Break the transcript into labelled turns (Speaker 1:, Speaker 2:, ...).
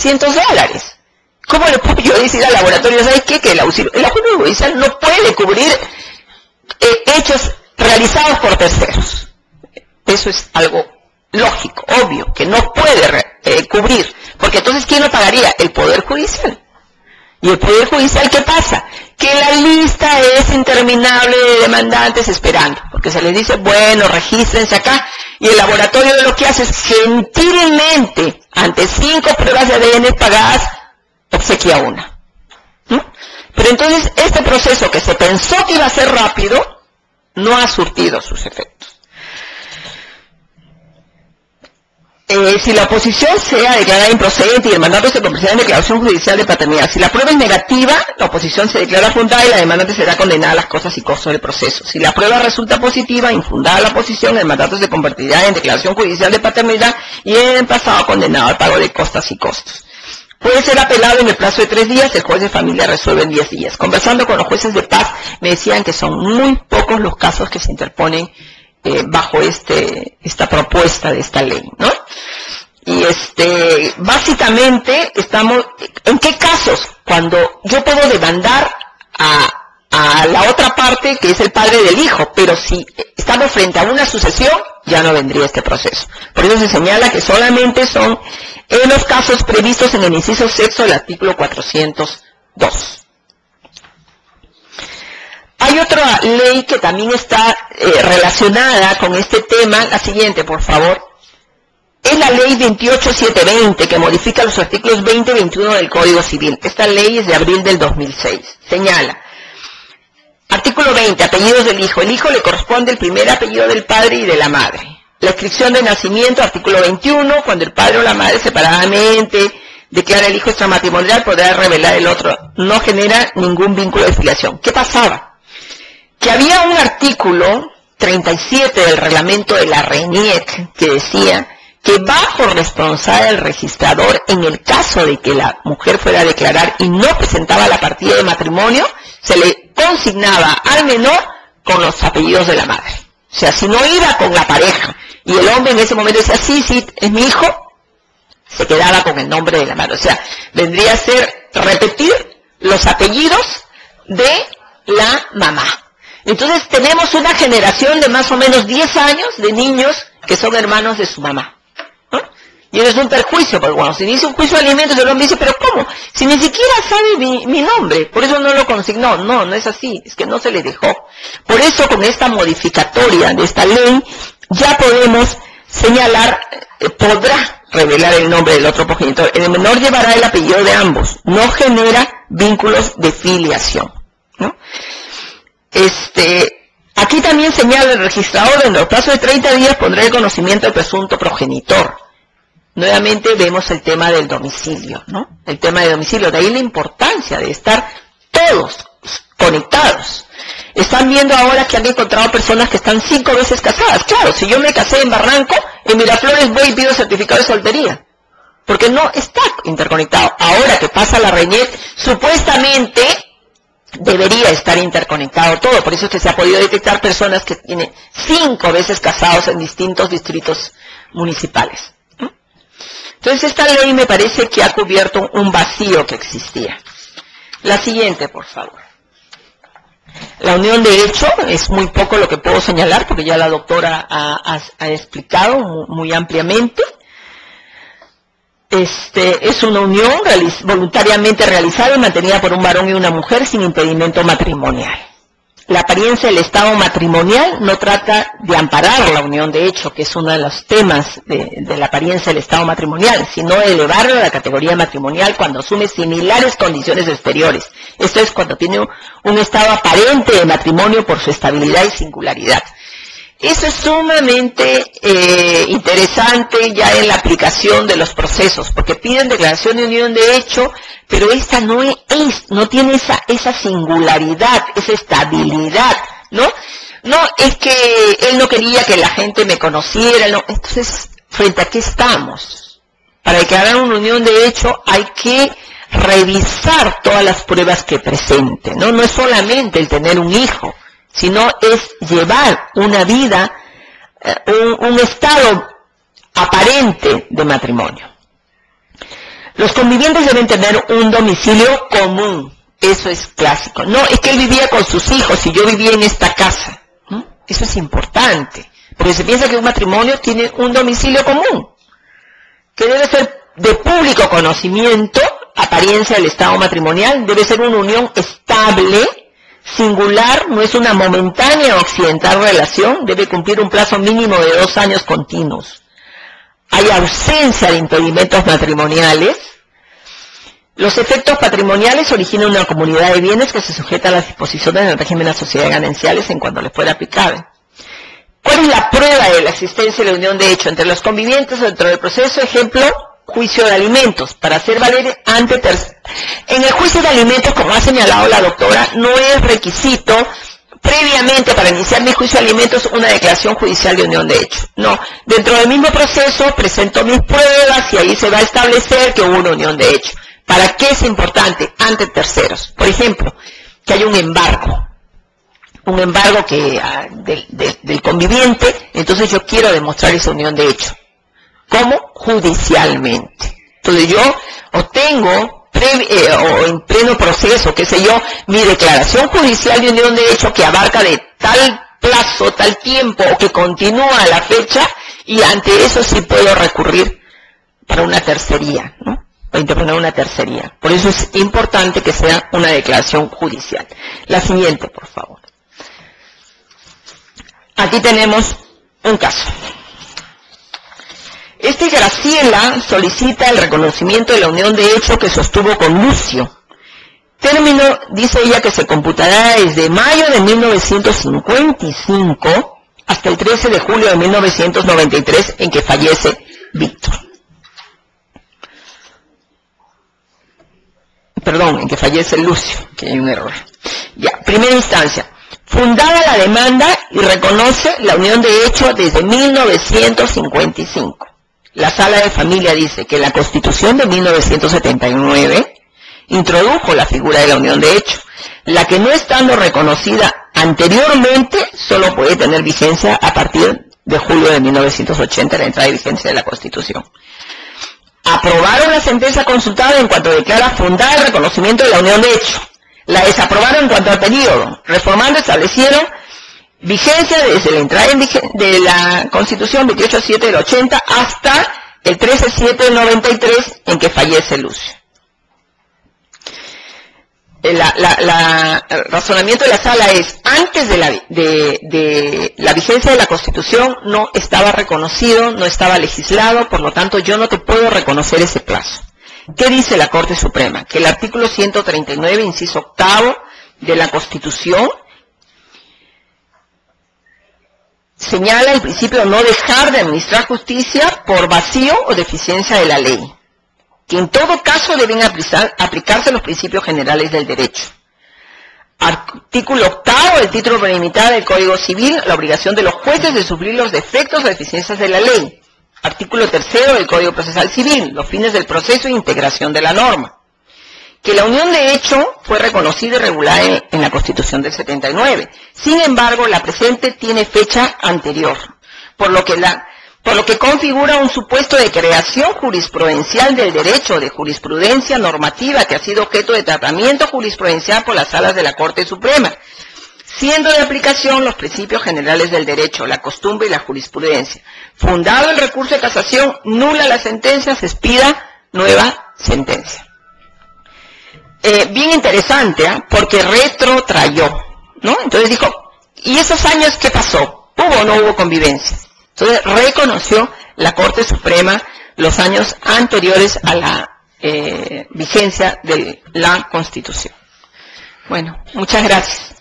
Speaker 1: $100. ¿Cómo le puedo yo decir al laboratorio, ¿sabes qué? Que el ajuste judicial no puede cubrir hechos realizados por terceros. Eso es algo lógico, obvio, que no puede cubrir. Porque entonces, ¿quién lo pagaría? El Poder Judicial. ¿Y el Poder Judicial qué pasa? Que la lista es interminable de demandantes esperando. Porque se les dice, bueno, regístrense acá. Y el laboratorio lo que hace es gentilmente, ante 5 pruebas de ADN pagadas, obsequia una. ¿No? Pero entonces, este proceso que se pensó que iba a ser rápido, no ha surtido sus efectos. Si la oposición sea declarada improcedente y el mandato se convertirá en declaración judicial de paternidad, si la prueba es negativa, la oposición se declara fundada y la demandante será condenada a las cosas y costos del proceso. Si la prueba resulta positiva, infundada la oposición, el mandato se convertirá en declaración judicial de paternidad y en pasado condenado al pago de costas y costos. Puede ser apelado en el plazo de 3 días, el juez de familia resuelve en 10 días. Conversando con los jueces de paz, me decían que son muy pocos los casos que se interponen bajo esta propuesta de esta ley, ¿no? Y básicamente estamos, ¿en qué casos? Cuando yo puedo demandar a la otra parte que es el padre del hijo, pero si estamos frente a una sucesión, ya no vendría este proceso. Por eso se señala que solamente son en los casos previstos en el inciso sexto del artículo 402. Hay otra ley que también está relacionada con este tema, la siguiente, por favor. Es la ley 28720, que modifica los artículos 20 y 21 del Código Civil. Esta ley es de abril del 2006. Señala, artículo 20, apellidos del hijo. El hijo le corresponde el primer apellido del padre y de la madre. La inscripción de nacimiento, artículo 21, cuando el padre o la madre separadamente declara el hijo extramatrimonial, podrá revelar el otro. No genera ningún vínculo de filiación. ¿Qué pasaba? Que había un artículo 37 del reglamento de la RENIEC que decía que bajo responsabilidad del registrador, en el caso de que la mujer fuera a declarar y no presentaba la partida de matrimonio, se le consignaba al menor con los apellidos de la madre. O sea, si no iba con la pareja y el hombre en ese momento decía, sí, es mi hijo, se quedaba con el nombre de la madre. O sea, vendría a ser repetir los apellidos de la mamá. Entonces tenemos una generación de más o menos 10 años de niños que son hermanos de su mamá. ¿No? Y eso es un perjuicio, porque cuando se inicia un juicio de alimentos, el hombre dice, pero ¿cómo? Si ni siquiera sabe mi nombre, por eso no lo consignó. No es así, es que no se le dejó. Por eso con esta modificatoria de esta ley, ya podemos señalar, podrá revelar el nombre del otro progenitor. El menor llevará el apellido de ambos, no genera vínculos de filiación, ¿no? Aquí también señala el registrador, en el plazo de 30 días pondrá el conocimiento del presunto progenitor. Nuevamente vemos el tema del domicilio, ¿no? El tema del domicilio, de ahí la importancia de estar todos conectados. Están viendo ahora que han encontrado personas que están 5 veces casadas. Claro, si yo me casé en Barranco, en Miraflores voy y pido certificado de soltería, porque no está interconectado. Ahora que pasa la RENIEC, supuestamente debería estar interconectado todo, por eso es que se ha podido detectar personas que tienen 5 veces casados en distintos distritos municipales. Entonces esta ley me parece que ha cubierto un vacío que existía. La siguiente, por favor. La unión de hecho es muy poco lo que puedo señalar, porque ya la doctora ha explicado muy ampliamente. Es una unión voluntariamente realizada y mantenida por un varón y una mujer sin impedimento matrimonial. La apariencia del estado matrimonial no trata de amparar la unión de hecho, que es uno de los temas de la apariencia del estado matrimonial, sino de elevarlo a la categoría matrimonial cuando asume similares condiciones exteriores. Esto es cuando tiene un estado aparente de matrimonio por su estabilidad y singularidad. Eso es sumamente interesante ya en la aplicación de los procesos, porque piden declaración de unión de hecho, pero esta no tiene esa singularidad, esa estabilidad, ¿no? No es que él no quería que la gente me conociera, no. Entonces, ¿frente a qué estamos? Para declarar una unión de hecho hay que revisar todas las pruebas que presente, ¿no? No es solamente el tener un hijo, sino es llevar una vida, un estado aparente de matrimonio. Los convivientes deben tener un domicilio común. Eso es clásico. No, es que él vivía con sus hijos y yo vivía en esta casa. Eso es importante, porque se piensa que un matrimonio tiene un domicilio común, que debe ser de público conocimiento, apariencia del estado matrimonial, debe ser una unión estable, singular, no es una momentánea o accidental relación, debe cumplir un plazo mínimo de 2 años continuos. Hay ausencia de impedimentos matrimoniales. Los efectos patrimoniales originan una comunidad de bienes que se sujeta a las disposiciones del régimen de las sociedades gananciales en cuanto les fuera aplicable. ¿Cuál es la prueba de la existencia de la unión de hecho entre los convivientes dentro del proceso? Ejemplo, juicio de alimentos. Para hacer valer ante terceros. En el juicio de alimentos, como ha señalado la doctora, no es requisito previamente para iniciar mi juicio de alimentos una declaración judicial de unión de hecho. No, dentro del mismo proceso presento mis pruebas y ahí se va a establecer que hubo una unión de hecho. ¿Para qué es importante? Ante terceros. Por ejemplo, que hay un embargo que del conviviente, entonces yo quiero demostrar esa unión de hecho. ¿Cómo? Judicialmente. Entonces yo obtengo, o en pleno proceso, qué sé yo, mi declaración judicial de unión de hecho que abarca de tal plazo, tal tiempo, o que continúa la fecha, y ante eso sí puedo recurrir para una tercería, ¿no? O interponer una tercería. Por eso es importante que sea una declaración judicial. La siguiente, por favor. Aquí tenemos un caso. Graciela solicita el reconocimiento de la unión de hecho que sostuvo con Lucio. Término, dice ella, que se computará desde mayo de 1955 hasta el 13 de julio de 1993 en que fallece Víctor. Perdón, en que fallece Lucio, que hay un error. Ya, primera instancia. Fundada la demanda y reconoce la unión de hecho desde 1955. La Sala de Familia dice que la Constitución de 1979 introdujo la figura de la unión de hecho, la que no estando reconocida anteriormente solo puede tener vigencia a partir de julio de 1980, la entrada de vigencia de la Constitución. Aprobaron la sentencia consultada en cuanto declara fundada el reconocimiento de la unión de hecho. La desaprobaron en cuanto al periodo. Reformando, establecieron vigencia desde la entrada de la Constitución 28.7 del 80 hasta el 13.7 del 93 en que fallece Lucio. El razonamiento de la sala es, antes de la vigencia de la Constitución no estaba reconocido, no estaba legislado, por lo tanto yo no te puedo reconocer ese plazo. ¿Qué dice la Corte Suprema? Que el artículo 139, inciso 8 de la Constitución señala el principio de no dejar de administrar justicia por vacío o deficiencia de la ley, que en todo caso deben aplicarse los principios generales del derecho. Artículo 8 del título preliminar del Código Civil, la obligación de los jueces de suplir los defectos o deficiencias de la ley. Artículo 3 del Código Procesal Civil, los fines del proceso e integración de la norma. Que la unión de hecho fue reconocida y regulada en la Constitución del 79. Sin embargo, la presente tiene fecha anterior, por lo que configura un supuesto de creación jurisprudencial del derecho, de jurisprudencia normativa que ha sido objeto de tratamiento jurisprudencial por las salas de la Corte Suprema, siendo de aplicación los principios generales del derecho, la costumbre y la jurisprudencia. Fundado el recurso de casación, nula la sentencia, se expida nueva sentencia. Bien interesante, porque retrotrayó, ¿no? Entonces dijo, ¿y esos años qué pasó? ¿Hubo o no hubo convivencia? Entonces reconoció la Corte Suprema los años anteriores a la vigencia de la Constitución. Bueno, muchas gracias.